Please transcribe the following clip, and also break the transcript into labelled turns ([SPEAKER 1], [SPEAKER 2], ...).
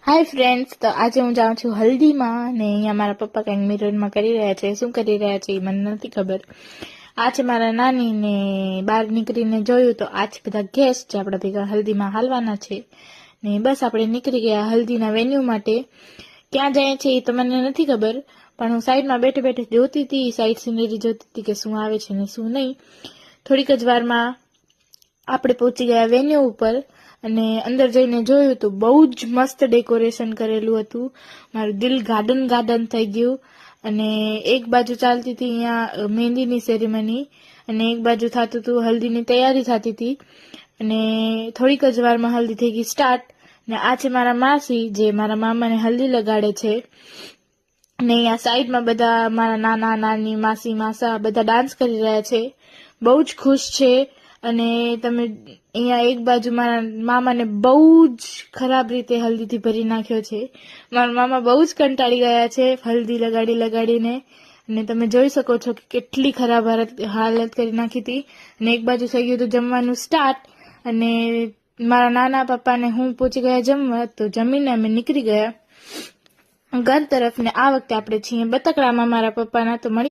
[SPEAKER 1] Hi friends, તો આજે હું જાઉં છું હલ્દીમાં ને અહીંયા મારા પપ્પા કંઈક મિરરમાં કરી રહ્યા છે. શું કરી રહ્યા છે એ મને નથી ખબર. આ છે મારા નાની ને બહાર નીકળીને જોયું તો આ છે બધા ગેસ્ટ જે આપણા ભેગા હલ્દીમાં હાલવાના છે ને બસ આપણે નીકળી ગયા હલ્દીના વેન્યુ માટે. ક્યાં જાય છે એ તો મને નથી ખબર, પણ હું સાઈડમાં બેઠી બેઠી જોતી હતી, સાઈડ સિનરી જોતી હતી કે શું આવે છે ને શું નહીં. થોડીક જ વારમાં આપણે પહોંચી ગયા વેન્યુ ઉપર અને અંદર જઈને જોયું તો બહુ જ મસ્ત ડેકોરેશન કરેલું હતું. મારું દિલ ગાર્ડન ગાર્ડન થઈ ગયું. અને એક બાજુ ચાલતી હતી અહીંયા મહેંદીની સેરેમની અને એક બાજુ થતું હતું હલ્દીની તૈયારી થતી હતી. અને થોડીક જ વારમાં હલ્દી થઈ ગઈ સ્ટાર્ટ. ને આ છે મારા માસી જે મારા મામાને હલ્દી લગાડે છે. ને અહીંયા સાઈડમાં બધા મારા નાના નાની માસી માસા બધા ડાન્સ કરી રહ્યા છે, બહુ જ ખુશ છે. અને તમે અહીંયા એક બાજુ મારા મામાને બહુ જ ખરાબ રીતે હલ્દીથી ભરી નાખ્યો છે. મારા મામા બહુ જ કંટાળી ગયા છે હલ્દી લગાડીને. અને તમે જોઈ શકો છો કે કેટલી ખરાબ હાલત કરી નાખી હતી. અને એક બાજુ થઈ ગયું હતું જમવાનું સ્ટાર્ટ અને મારા નાના પપ્પાને હું પહોંચી ગયા જમવા. તો જમીને અમે નીકળી ગયા ઘર તરફ. ને આ વખતે આપણે છીએ બતકડામાં મારા પપ્પાના. તો મળી